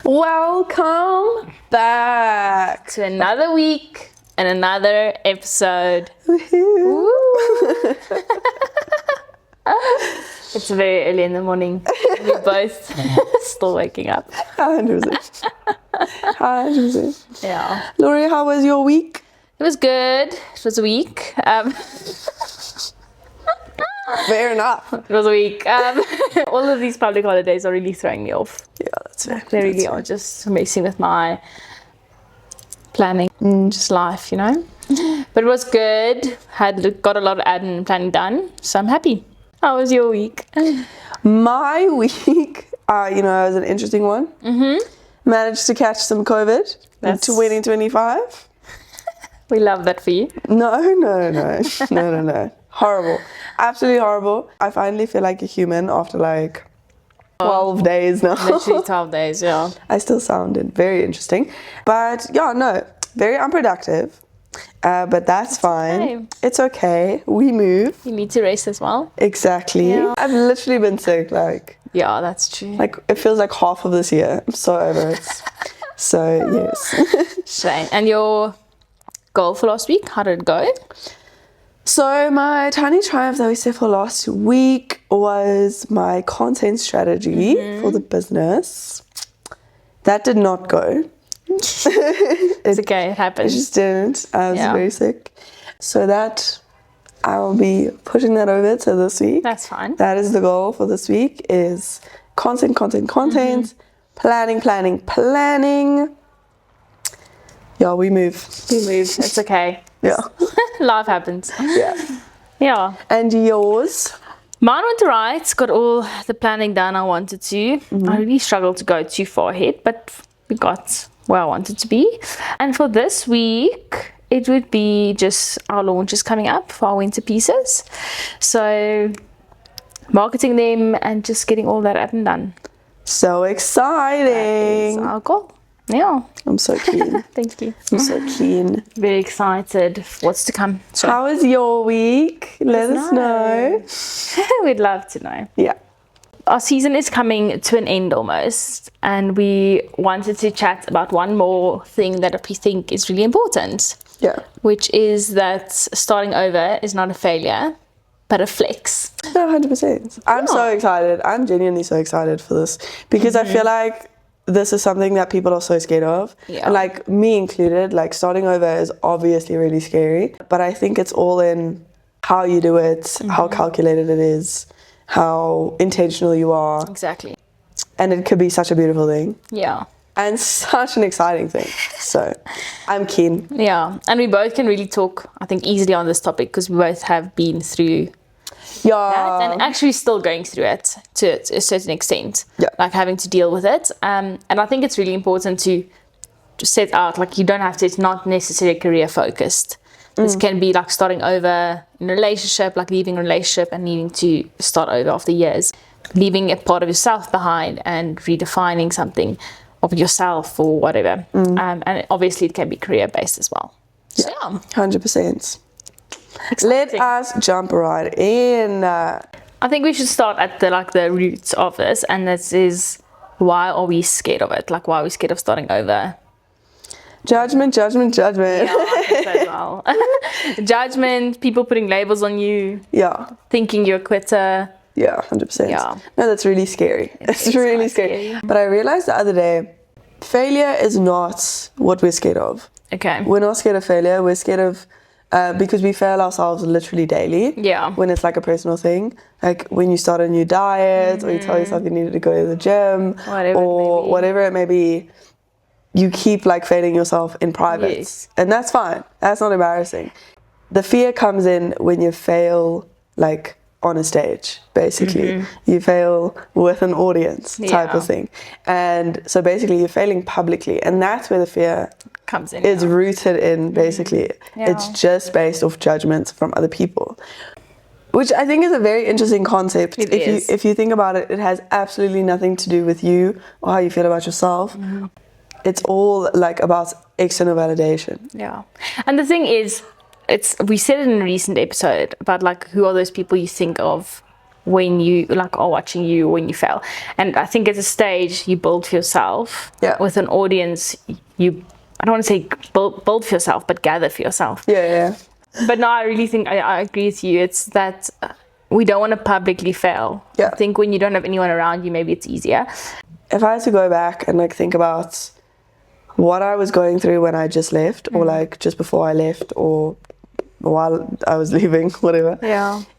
Welcome back to another week and another episode. Woohoo. It's very early in the morning. We're both still waking up. 100%. 100%. Yeah. Laurie, how was your week? It was good. It was a week. Fair enough. It was a week. All of these public holidays are really throwing me off. Yeah, that's fair. They really are just messing with my planning, just life, you know. But it was good. Got a lot of admin and planning done, so I'm happy. How was your week? My week, it was an interesting one. Managed to catch some COVID in 2025. We love that for you. No. Horrible. Absolutely horrible. I finally feel like a human after like 12 days now. Literally 12 days, yeah. I still sounded very interesting. But yeah, no, very unproductive. But that's fine. Okay. It's okay. We move. You need to rest as well. Exactly. Yeah. I've literally been sick Yeah, that's true. like it feels like half of this year. I'm so over it. So yes. Shame. And your goal for last week, how did it go? So my tiny triumph that we set for last week was my content strategy for the business. That did not go. It's okay, it It happens. just didn't. I was Yeah. very sick. So that I will be pushing that over to this week. That's fine. That is the goal for this week is content, planning. Yeah, we move. We move. It's okay. Yeah. Life happens. Yeah. Yeah. And yours? Mine went right. Got all the planning done I wanted to. I really struggled to go too far ahead, but we got where I wanted to be. And for this week, it would be just our launches coming up for our winter pieces. So marketing them and just getting all that admin done. So That is exciting. our goal. Yeah. I'm so keen. Thank you. I'm so keen. Very excited for what's to come. So How was your week? Let us know. we'd love to know. Yeah. Our season is coming to an end almost, and we wanted to chat about one more thing that we think is really important, Yeah. which is that starting over is not a failure, but a flex. No, 100%. I'm so excited. I'm genuinely so excited for this because I feel like this is something that people are so scared of. Yeah. And like me included, like starting over is obviously really scary, but I think it's all in how you do it, how calculated it is, how intentional you are. Exactly. And it could be such a beautiful thing Yeah. and such an exciting thing. So I'm keen. Yeah. And we both can really talk, I think, easily on this topic because we both have been through that and actually still going through it to a certain extent. Yeah. Like having to deal with it. And I think it's really important to set out, like you don't have to, it's not necessarily career focused. This can be like starting over in a relationship, like leaving a relationship and needing to start over after years. Leaving a part of yourself behind and redefining something of yourself or whatever. And obviously it can be career based as well. So yeah. 100%. Let Exciting. us jump right in. I think we should start at the roots of this, and this is why are we scared of it? Like why are we scared of starting over? Judgment. Yeah, I think so as well. Judgment, people putting labels on you, Yeah. thinking you're a quitter. Yeah, 100%. Yeah. No, that's really scary. It's really quite scary. But I realized the other day, failure is not what we're scared of. Okay. We're not scared of failure. We're scared of, because we fail ourselves literally daily. Yeah. When it's like a personal thing. Like when you start a new diet or you tell yourself you needed to go to the gym whatever it may be. You keep like failing yourself in private. Yes. And that's fine. That's not embarrassing. The fear comes in when you fail like on a stage, basically. You fail with an audience type of thing. And so basically you're failing publicly. And that's where the fear Comes in. is rooted in, basically. Yeah. It's just based off judgments from other people. Which I think is a very interesting concept. It is. If you think about it, it has absolutely nothing to do with you or how you feel about yourself. It's all like about external validation. Yeah. And the thing is, we said it in a recent episode about like who are those people you think of when you like are watching you when you fail. And I think at a stage you build for yourself. With an audience, I don't want to say build for yourself, but gather for yourself. But no, I really think I agree with you. It's that we don't want to publicly fail. I think when you don't have anyone around you, maybe it's easier. If I had to go back and like think about what I was going through when I just left, or like just before I left, or while I was leaving, whatever,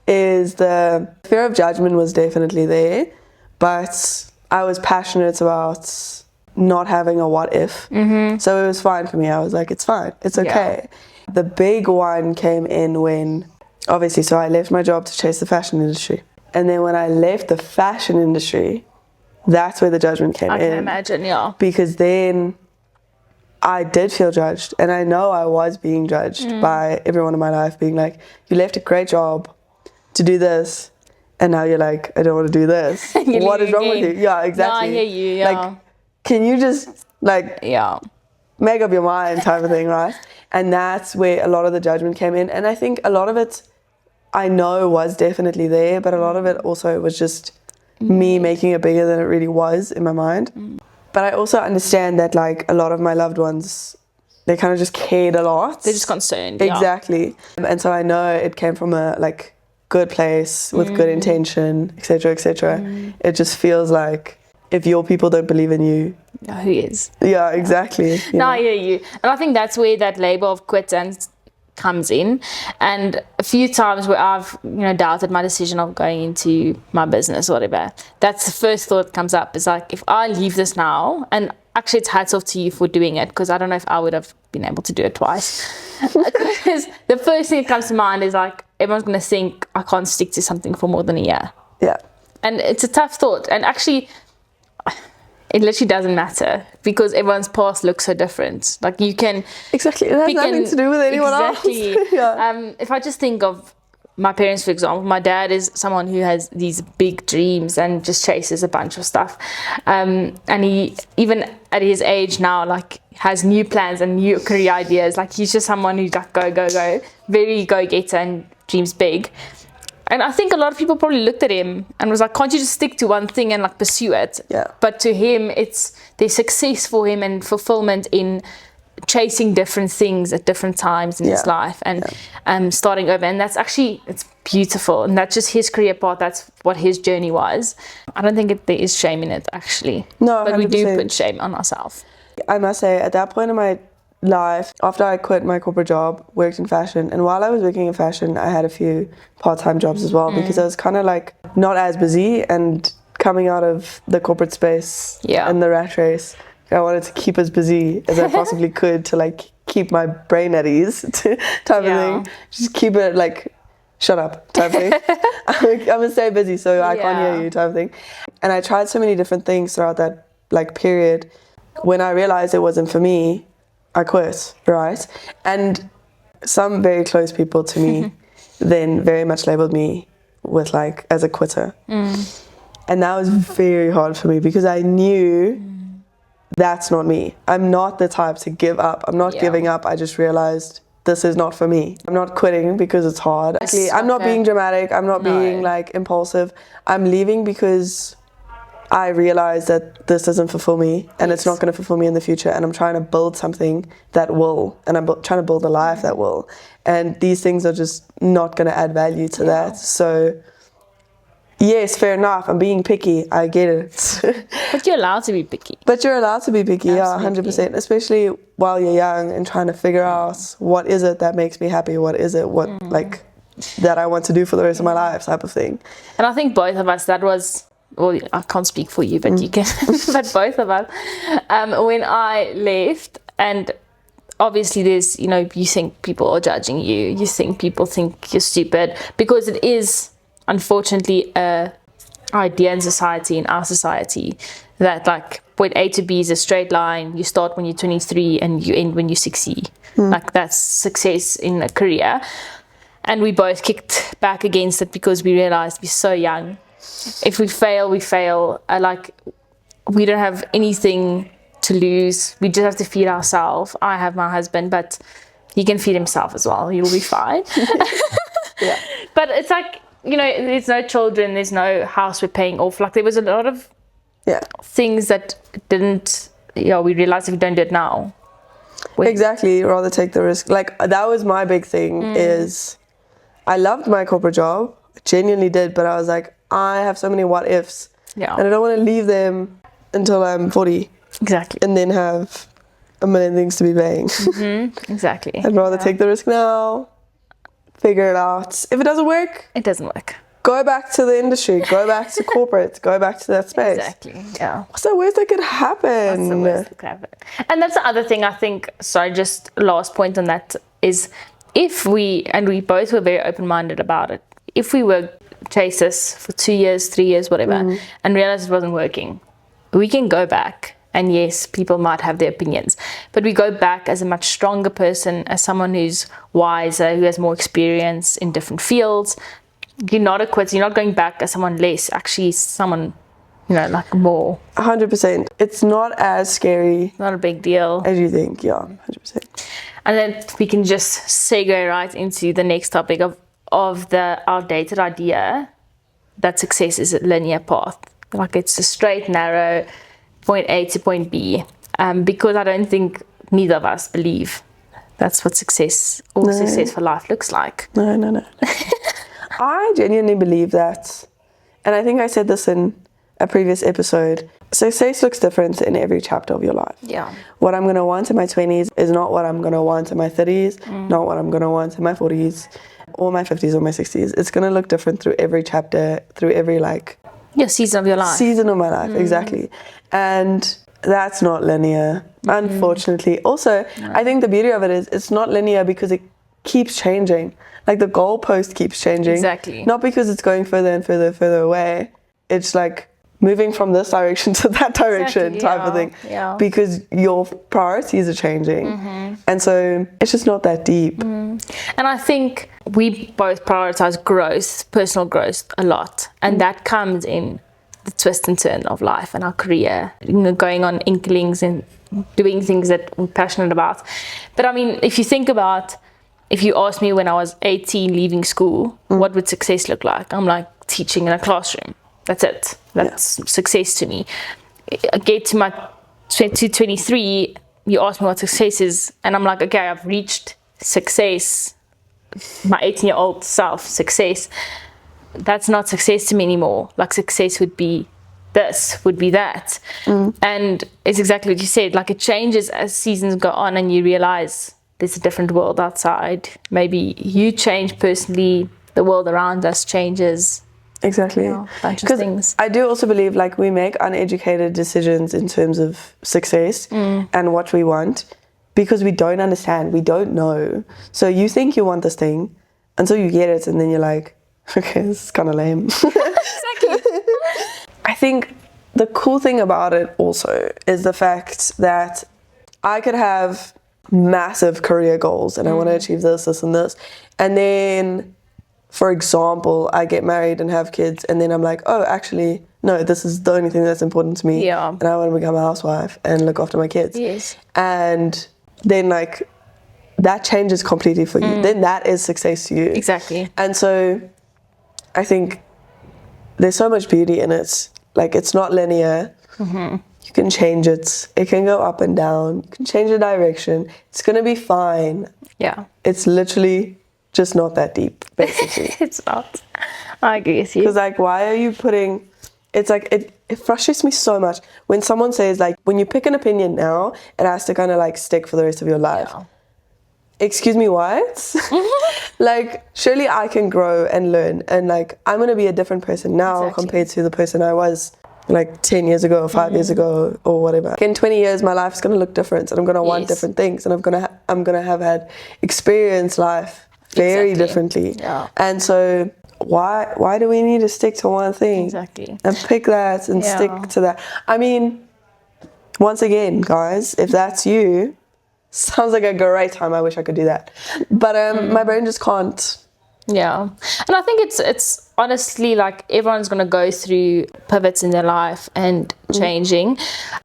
is the fear of judgment was definitely there, but I was passionate about not having a what if. So it was fine for me. I was like, it's fine, it's okay. The big one came in when, obviously, so I left my job to chase the fashion industry. And then when I left the fashion industry, that's where the judgment came in. I can imagine, Because then I did feel judged. And I know I was being judged by everyone in my life, being like, you left a great job to do this, and now you're like, I don't want to do this. What is wrong with you? Yeah, exactly. No, I hear you, Like, can you just, like, make up your mind type of thing, right? And that's where a lot of the judgment came in. And I think a lot of it, I know, was definitely there, but a lot of it also was just me making it bigger than it really was in my mind. But I also understand that, like, a lot of my loved ones, they kind of just cared a lot. They're just concerned. Exactly. And so I know it came from a, like, good place with good intention, etc., etc. It just feels like if your people don't believe in you, who is? Yeah, exactly. No, I hear you. And I think that's where that label of quit and comes in. And a few times where I've, doubted my decision of going into my business or whatever, that's the first thought that comes up, is like, if I leave this now, and actually it's hats off to you for doing it, because I don't know if I would have been able to do it twice. Because the first thing that comes to mind is like, everyone's going to think I can't stick to something for more than a year. Yeah. And it's a tough thought. And actually, it literally doesn't matter, because everyone's past looks so different. Like, you can... Exactly. It has nothing to do with anyone else. If I just think of my parents, for example, my dad is someone who has these big dreams and just chases a bunch of stuff. And he, even at his age now, like, has new plans and new career ideas. Like, he's just someone who's like, go, very go-getter and dreams big. And I think a lot of people probably looked at him and was like, can't you just stick to one thing and like pursue it? But to him, there's success for him and fulfillment in chasing different things at different times in his life and starting over. And that's actually, it's beautiful. And that's just his career path. That's what his journey was. I don't think there is shame in it, actually. No, 100%. But we do put shame on ourselves. I must say, at that point in my life, after I quit my corporate job, worked in fashion, and while I was working in fashion, I had a few part-time jobs as well, because I was kind of like not as busy, and coming out of the corporate space and the rat race, I wanted to keep as busy as I possibly could to like keep my brain at ease type of thing. Just keep it like, shut up type of thing. I'm gonna stay busy so I can't hear you type of thing. And I tried so many different things throughout that like period. When I realized it wasn't for me, I quit, right? And some very close people to me then very much labeled me with like as a quitter. And that was very hard for me, because I knew that's not me. I'm not the type to give up. I'm not giving up. I just realized this is not for me. I'm not quitting because it's hard. Actually, I'm not being dramatic. I'm not being like impulsive. I'm leaving because I realize that this doesn't fulfill me, and it's not going to fulfill me in the future, and I'm trying to build something that will, and I'm trying to build a life that will, and these things are just not going to add value to that. So yes, fair enough, I'm being picky, I get it. But you're allowed to be picky. Absolutely. Yeah, 100%, especially while you're young and trying to figure out what is it that makes me happy, what is it like that I want to do for the rest of my life type of thing. And I think both of us, that was, well, I can't speak for you, but you can. But both of us, when I left, and obviously there's, you think people are judging you. You think people think you're stupid, because it is, unfortunately, a idea in society, in our society, that like point A to B is a straight line. You start when you're 23 and you end when you're 60. Like, that's success in a career. And we both kicked back against it, because we realized we're so young. If we fail, we fail. Like, we don't have anything to lose. We just have to feed ourselves. I have my husband, but he can feed himself as well. He'll be fine. But it's like, you know, there's no children, there's no house we're paying off. Like there was a lot of things that didn't, we realized if we don't do it now. Exactly, rather take the risk. Like that was my big thing is I loved my corporate job, genuinely did, but I was like, I have so many what ifs. Yeah. And I don't want to leave them until I'm 40. Exactly. And then have a million things to be paying. Exactly. I'd rather take the risk now, figure it out. If it doesn't work, it doesn't work. Go back to the industry, go back to corporate, go back to that space. Exactly, yeah. What's the worst that could happen? What's the worst that could happen? And that's the other thing I think, sorry, just last point on that is if we both were very open-minded about it, if we were chase this for 2 years, 3 years, whatever, and realize it wasn't working, we can go back. And yes, people might have their opinions, but we go back as a much stronger person, as someone who's wiser, who has more experience in different fields. You're not a quitter. You're not going back as someone less. Actually, someone, like more. 100%. It's not as scary. Not a big deal as you think. Yeah, 100%. And then we can just segue right into the next topic of the outdated idea that success is a linear path. Like it's a straight, narrow point A to point B. Because I don't think neither of us believe that's what success or successful life looks like. No. I genuinely believe that, and I think I said this in a previous episode, success looks different in every chapter of your life. Yeah. What I'm going to want in my 20s is not what I'm going to want in my 30s, not what I'm going to want in my 40s, or my 50s or my 60s. It's going to look different through every chapter, through every your season of your life. Season of my life, exactly. And that's not linear, unfortunately. Also, I think the beauty of it is it's not linear because it keeps changing. Like the goalpost keeps changing. Exactly. Not because it's going further and further away. It's like moving from this direction to that direction type of thing. Yeah. Because your priorities are changing. And so it's just not that deep. And I think we both prioritize growth, personal growth a lot. And that comes in the twist and turn of life and our career. Going on inklings and doing things that we're passionate about. But I mean, if you think about, if you asked me when I was 18 leaving school, what would success look like? I'm like teaching in a classroom. That's it. That's success to me. I get to my 23, you ask me what success is, and I'm like, okay, I've reached success, my 18-year-old self, success. That's not success to me anymore. Like success would be this, would be that. And it's exactly what you said. Like it changes as seasons go on and you realize there's a different world outside. Maybe you change personally, the world around us changes. Exactly. A bunch of things. I do also believe we make uneducated decisions in terms of success and what we want because we don't understand, we don't know. So you think you want this thing until you get it and then you're like, okay, this is kind of lame. Exactly. I think the cool thing about it also is the fact that I could have massive career goals and I want to achieve this and this, and then for example I get married and have kids and then I'm like, oh actually no, this is the only thing that's important to me, and I want to become a housewife and look after my kids. And then that changes completely for you. Then that is success to you. Exactly. And so I think there's so much beauty in it. It's not linear. You can change it. It can go up and down. You can change the direction. It's going to be fine. Yeah. It's literally just not that deep, basically. It's not. I agree with you. Because why are you putting... It's it frustrates me so much when someone says when you pick an opinion now, it has to kind of stick for the rest of your life. Yeah. Excuse me, what? Surely I can grow and learn and I'm going to be a different person now compared to the person I was 10 years ago or 5 years ago or whatever. In 20 years my life's going to look different and I'm going to want different things and I'm going to have had experienced life very differently. Yeah. And so why do we need to stick to one thing? Exactly. And pick that and stick to that. I mean, once again, guys, if that's you, sounds like a great time. I wish I could do that. But my brain just can't Yeah. And I think it's honestly like everyone's going to go through pivots in their life and changing.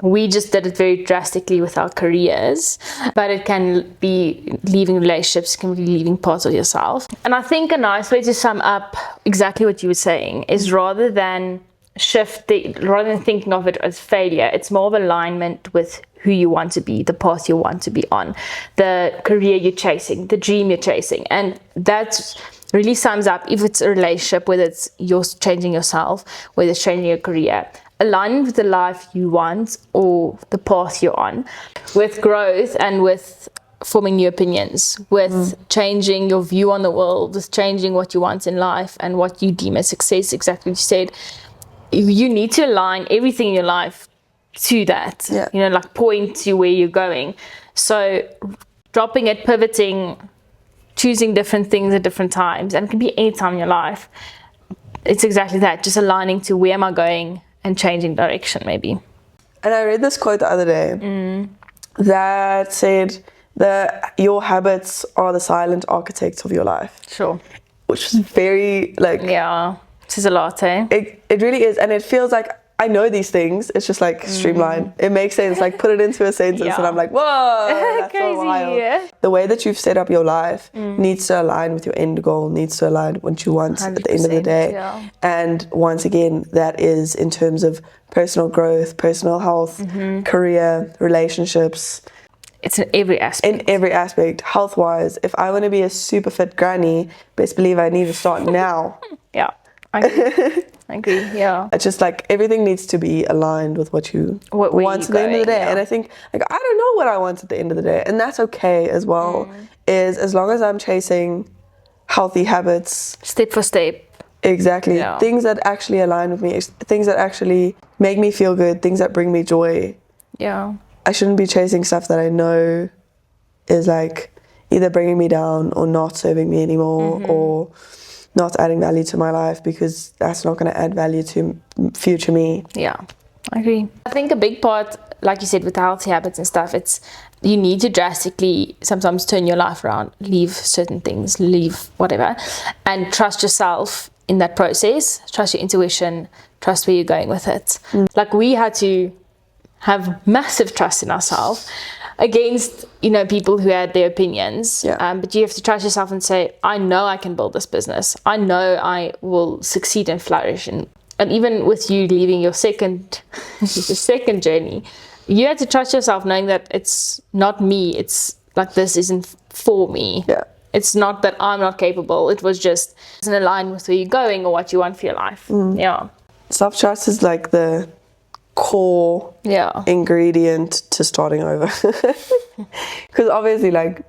We just did it very drastically with our careers, but it can be leaving relationships, it can be leaving parts of yourself. And I think a nice way to sum up exactly what you were saying is rather than thinking of it as failure, it's more of alignment with who you want to be, the path you want to be on, the career you're chasing, the dream you're chasing. And that really sums up, if it's a relationship, whether it's you're changing yourself, whether it's changing your career, align with the life you want or the path you're on, with growth and with forming new opinions, with changing your view on the world, with changing what you want in life and what you deem as success. Exactly what you said. You need to align everything in your life to that, like point to where you're going. So dropping it, pivoting, choosing different things at different times, and it can be any time in your life. It's exactly that, just aligning to where am I going and changing direction maybe. And I read this quote the other day that said that your habits are the silent architects of your life. Sure. Which was very yeah. It is a lot, eh? It really is, and it feels like I know these things. It's just like streamlined. It makes sense. Like put it into a sentence, and I'm like, whoa, that's so wild. Yeah. The way that you've set up your life needs to align with your end goal. Needs to align with what you want at the end of the day. Yeah. And once again, that is in terms of personal growth, personal health, career, relationships. It's in every aspect. In every aspect, health-wise. If I want to be a super fit granny, best believe I need to start now. Yeah. I agree, yeah. It's just like everything needs to be aligned with what you want at the end of the day. And I think like I don't know what I want at the end of the day, and that's okay as well. Is as long as I'm chasing healthy habits, step for step. Exactly. Yeah. Things that actually align with me, things that actually make me feel good, things that bring me joy. Yeah. I shouldn't be chasing stuff that I know is like either bringing me down or not serving me anymore or not adding value to my life, because that's not going to add value to future me. Yeah, I agree. I think a big part, like you said, with the healthy habits and stuff, it's you need to drastically sometimes turn your life around, leave certain things, leave whatever, and trust yourself in that process, trust your intuition, trust where you're going with it. Like we had to have massive trust in ourselves against, people who had their opinions. But you have to trust yourself and say, I know I can build this business. I know I will succeed and flourish. And even with you leaving your second journey, you had to trust yourself knowing that it's not me. It's like, this isn't for me. Yeah. It's not that I'm not capable. It was just in alignment with where you're going or what you want for your life. Yeah. Self-trust is like the core ingredient to starting over. Because obviously, like,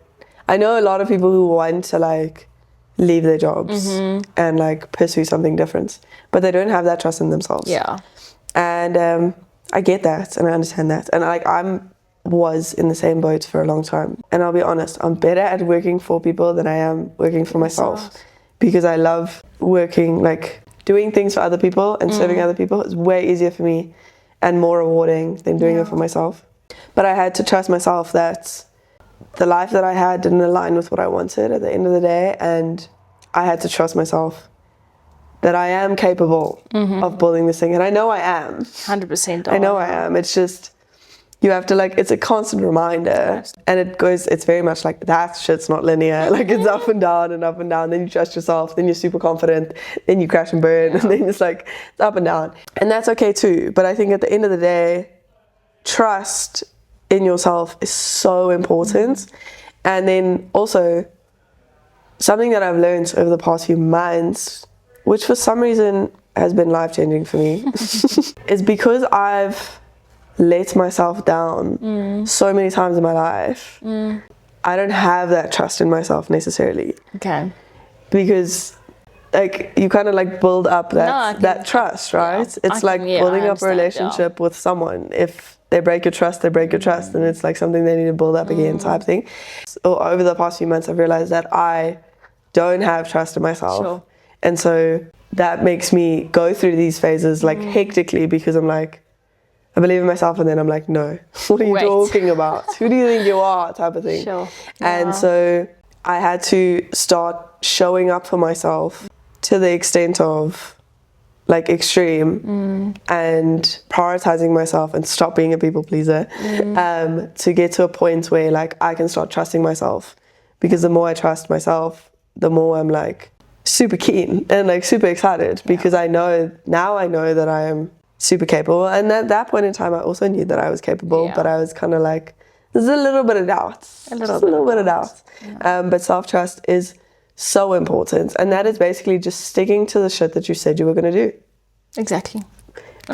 I know a lot of people who want to like leave their jobs and like pursue something different, but they don't have that trust in themselves. Yeah. And I get that and I understand that, and like was in the same boat for a long time. And I'll be honest, I'm better at working for people than I am working for myself, because I love working, like doing things for other people and serving other people is way easier for me and more rewarding than doing it for myself. But I had to trust myself that the life that I had didn't align with what I wanted at the end of the day, and I had to trust myself that I am capable of building this thing. And I know I am. 100%. I know I am. It's just, you have to like, it's a constant reminder, and it's very much like that shit's not linear. Like it's up and down and up and down. Then you trust yourself, then you're super confident, then you crash and burn, and then it's like, it's up and down. And that's okay too. But I think at the end of the day, trust in yourself is so important. And then also something that I've learned over the past few months, which for some reason has been life-changing for me, is because I've let myself down so many times in my life, I don't have that trust in myself necessarily. Okay. Because like you kind of like build up that trust, right? It's like building up a relationship with someone. If they break your trust, they break your trust, and it's like something they need to build up again type thing. So over the past few months, I've realized that I don't have trust in myself. Sure. And so that makes me go through these phases like hectically, because I'm like, I believe in myself, and then I'm like, no, what are you talking about? Who do you think you are? Type of thing. Sure. And so I had to start showing up for myself to the extent of like extreme and prioritizing myself and stop being a people pleaser to get to a point where like I can start trusting myself, because the more I trust myself, the more I'm like super keen and like super excited, because I know that I am super capable. And at that point in time I also knew that I was capable, but I was kind of like, there's a little bit of doubt, a little bit of doubt. But self-trust is so important, and that is basically just sticking to the shit that you said you were going to do. Exactly.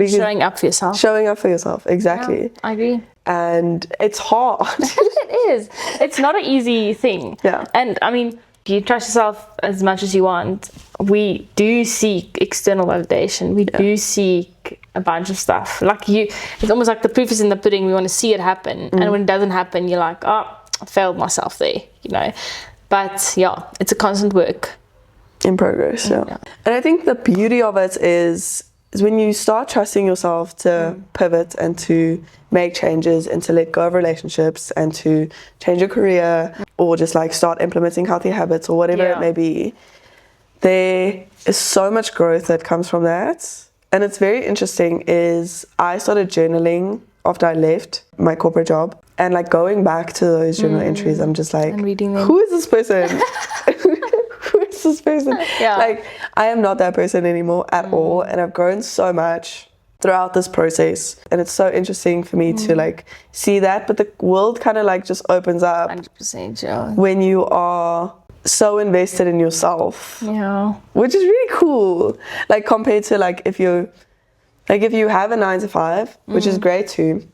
Showing up for yourself. Exactly. Yeah, I agree. And it's hard. It is. It's not an easy thing. Yeah. And I mean, if you trust yourself as much as you want, we do seek external validation. We do seek a bunch of stuff. Like it's almost like the proof is in the pudding. We want to see it happen. And when it doesn't happen, you're like, oh, I failed myself there, you know. But yeah, it's a constant work in progress. Yeah. And I think the beauty of it is when you start trusting yourself to pivot and to make changes and to let go of relationships and to change your career, or just like start implementing healthy habits or whatever it may be, there is so much growth that comes from that. And it's very interesting is I started journaling after I left my corporate job, and like going back to those journal entries, I'm just like, who is this person? Who is this person? Like, I am not that person anymore at all, and I've grown so much throughout this process, and it's so interesting for me to like see that. But the world kind of like just opens up 100%, when you are so invested in yourself, which is really cool, like compared to like if you have a 9-to-5, which is great too,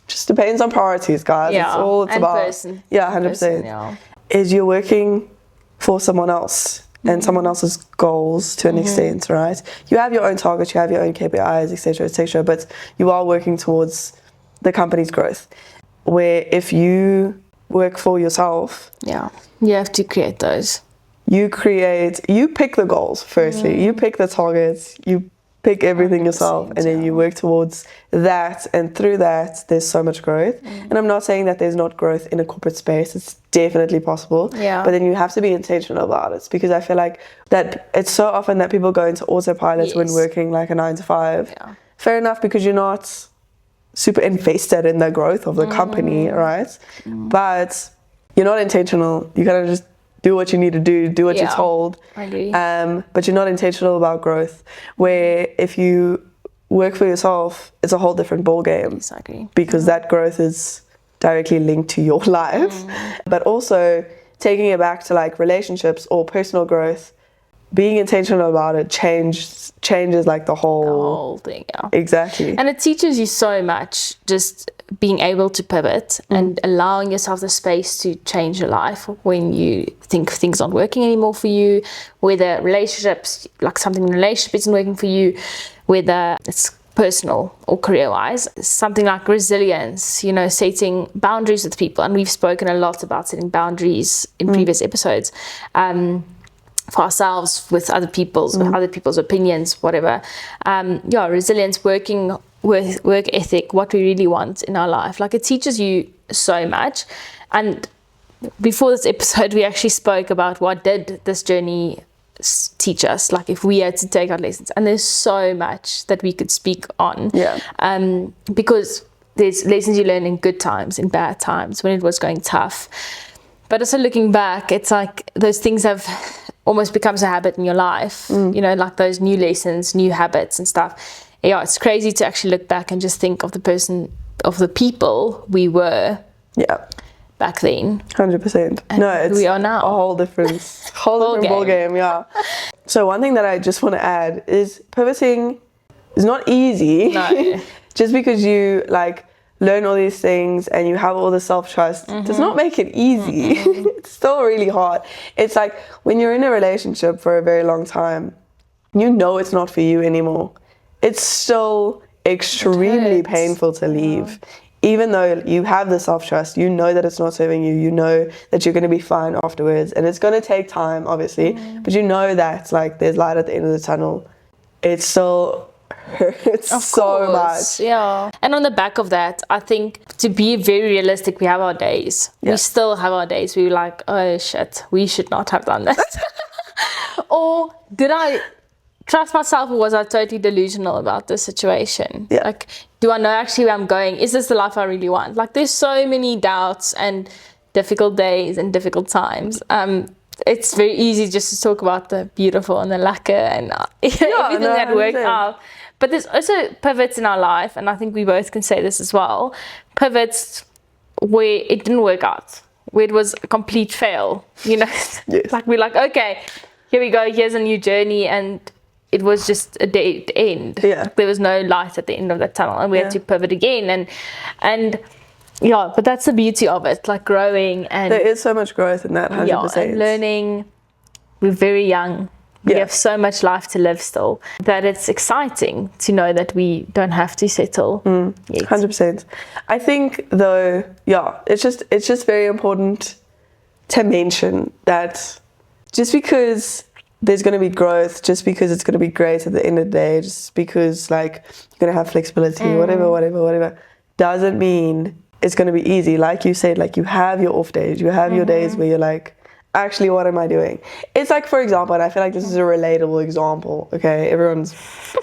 just depends on priorities, guys. It's all it's about. 100%. Is you're working for someone else and someone else's goals to an extent, right? You have your own targets, you have your own KPIs, etc., but you are working towards the company's growth. Where if you work for yourself, you have to create those. You pick the goals firstly, you pick the targets, you pick everything yourself, and then you work towards that, and through that there's so much growth. And I'm not saying that there's not growth in a corporate space, it's definitely possible, but then you have to be intentional about it, because I feel like that it's so often that people go into autopilot when working like a 9-to-5. Fair enough, because you're not super invested in the growth of the company, right? But you're not intentional. You kind of just do what you need to do what you're told. I agree. But you're not intentional about growth. Where if you work for yourself, it's a whole different ball game. Exactly. Because that growth is directly linked to your life. But also taking it back to like relationships or personal growth, being intentional about it changes like the whole thing. Exactly. And it teaches you so much, just being able to pivot and allowing yourself the space to change your life when you think things aren't working anymore for you, whether relationships, like something in a relationship isn't working for you, whether it's personal or career-wise. Something like resilience, you know, setting boundaries with people. And we've spoken a lot about setting boundaries in previous episodes. For ourselves, with other people's opinions, whatever. Resilience, working with work ethic, what we really want in our life. Like, it teaches you so much. And before this episode, we actually spoke about what did this journey teach us, like if we had to take our lessons. And there's so much that we could speak on. Because there's lessons you learn in good times, in bad times, when it was going tough. But also looking back, it's like those things have almost becomes a habit in your life, you know, like those new lessons, new habits and stuff. It's crazy to actually look back and just think of the people we were back then. 100%. No, it's we are now a whole different ball game. So one thing that I just want to add is pivoting is not easy. No. Just because you like learn all these things and you have all the self-trust does not make it easy. It's still really hard. It's like when you're in a relationship for a very long time, you know it's not for you anymore. It's still extremely painful to leave. Even though you have the self-trust, you know that it's not serving you, you know that you're going to be fine afterwards, and it's going to take time, obviously, but you know that like there's light at the end of the tunnel. It's still hurts so much. Yeah. And on the back of that, I think to be very realistic, we have our days. Yeah. We still have our days. We're like, oh shit, we should not have done that. Or did I trust myself, or was I totally delusional about this situation? Yeah. Like, do I know actually where I'm going? Is this the life I really want? Like, there's so many doubts and difficult days and difficult times. It's very easy just to talk about the beautiful and the lekker and everything that worked out. But there's also pivots in our life, and I think we both can say this as well. Pivots where it didn't work out, where it was a complete fail. You know, yes. Like we're like, okay, here we go. Here's a new journey, and it was just a dead end. Yeah. There was no light at the end of that tunnel, and we had to pivot again. And yeah, but that's the beauty of it, like growing. And there is so much growth in that, 100%. Yeah, and learning. We're very young. We have so much life to live still, that it's exciting to know that we don't have to settle yet. 100%. I think though, it's just very important to mention that just because there's going to be growth, just because it's going to be great at the end of the day, just because like you're going to have flexibility, whatever, doesn't mean it's going to be easy. Like you said, like you have your off days, you have your days where you're like, actually, what am I doing? It's like, for example, and I feel like this is a relatable example, okay? Everyone's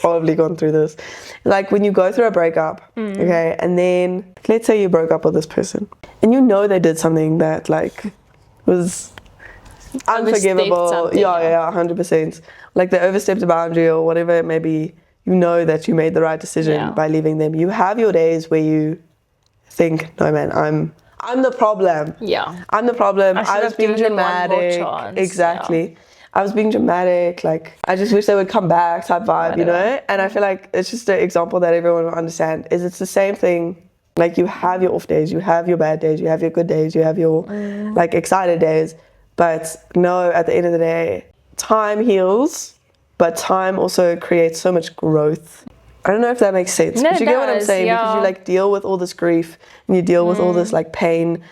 probably gone through this. Like when you go through a breakup, okay? And then let's say you broke up with this person and you know they did something that like was unforgivable. Yeah, 100%. Like they overstepped a boundary or whatever it may be. You know that you made the right decision by leaving them. You have your days where you think, no man, I'm the problem. Yeah. I'm the problem. I was being dramatic. Exactly. Yeah. I was being dramatic. Like, I just wish they would come back type vibe, you know? And I feel like it's just an example that everyone will understand. Is it's the same thing. Like, you have your off days, you have your bad days, you have your good days, you have your, like, excited days. But no, at the end of the day, time heals, but time also creates so much growth. I don't know if that makes sense, but you get what I'm saying, because you like deal with all this grief and you deal with all this like pain.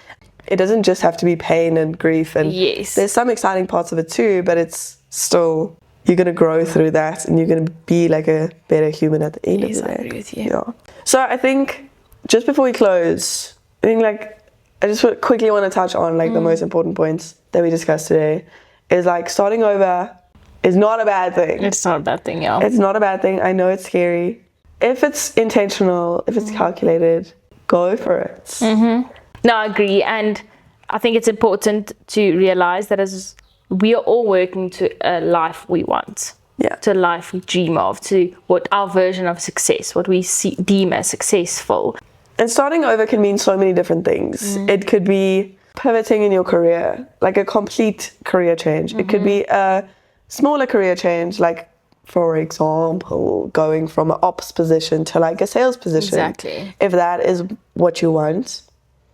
It doesn't just have to be pain and grief, and there's some exciting parts of it too, but it's still, you're going to grow through that and you're going to be like a better human at the end of the day. I agree with you. Yeah. So I think just before we close, I think like I just quickly want to touch on like the most important points that we discussed today is like starting over is not a bad thing. It's not a bad thing, yeah. It's not a bad thing. I know it's scary. If it's intentional, if it's calculated, go for it. No, I agree. And I think it's important to realize that as we are all working to a life we want, to a life we dream of, to what our version of success, what we deem as successful. And starting over can mean so many different things. It could be pivoting in your career, like a complete career change. It could be a smaller career change, like for example, going from an ops position to like a sales position. Exactly. If that is what you want,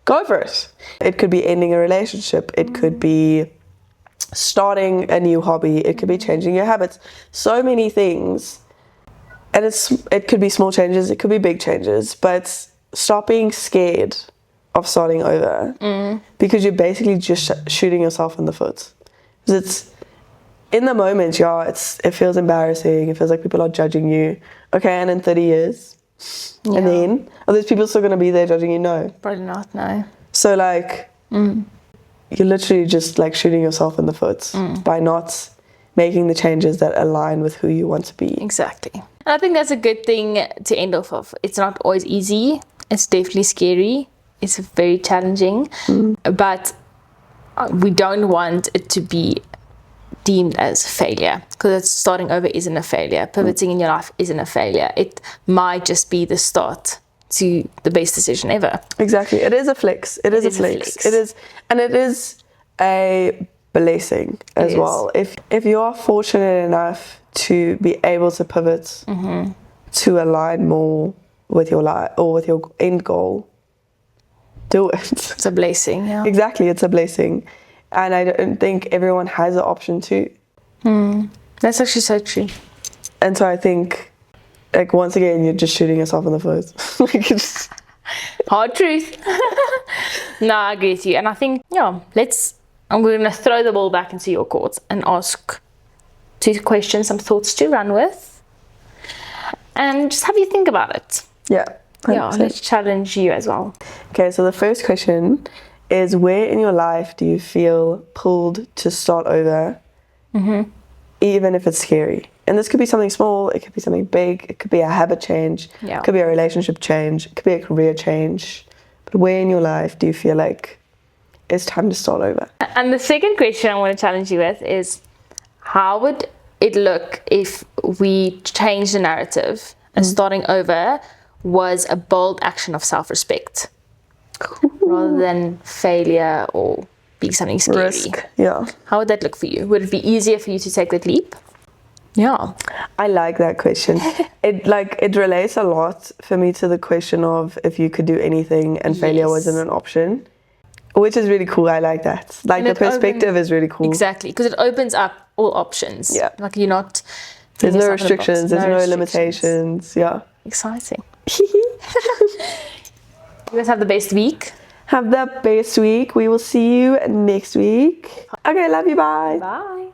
go for it. It could be ending a relationship. It could be starting a new hobby. It could be changing your habits. So many things. And it could be small changes. It could be big changes. But stop being scared of starting over because you're basically just shooting yourself in the foot. Because it's in the moment, it feels embarrassing. It feels like people are judging you. Okay, and in 30 years, and then are those people still going to be there judging you? No, probably not. No. So like, you're literally just like shooting yourself in the foot by not making the changes that align with who you want to be. Exactly. And I think that's a good thing to end off of. It's not always easy. It's definitely scary. It's very challenging, but we don't want it to be deemed as failure, because starting over isn't a failure. Pivoting in your life isn't a failure. It might just be the start to the best decision ever. Exactly. It is a flex. It is a flex. It is, and it is a blessing as well. If you are fortunate enough to be able to pivot to align more with your life or with your end goal, do it. It's a blessing. Yeah. Exactly. It's a blessing. And I don't think everyone has the option to. That's actually so true. And so I think, like, once again, you're just shooting yourself in the foot. Like, it's hard truth. No, I agree with you. And I think, I'm going to throw the ball back into your court and ask 2 questions, some thoughts to run with. and just have you think about it. Yeah. Yeah, 100%. let's challenge you as well. Okay, so the first question is, where in your life do you feel pulled to start over, even if it's scary? And this could be something small, it could be something big, it could be a habit change, Yeah. it could be a relationship change, it could be a career change. But where in your life do you feel like it's time to start over? And the second question I want to challenge you with is, how would it look if we change the narrative and starting over was a bold action of self-respect rather than failure or being something scary? Risk, yeah. How would that look for you? Would it be easier for you to take that leap? Yeah. I like that question. It relates a lot for me to the question of if you could do anything and failure wasn't an option, which is really cool. I like that. Like, the perspective is really cool. Exactly, because it opens up all options. Yeah. Like, you're not... There's no restrictions, there's no limitations. Yeah. Exciting. You guys have the best week. Have the best week. We will see you next week. Okay, love you. Bye. Bye.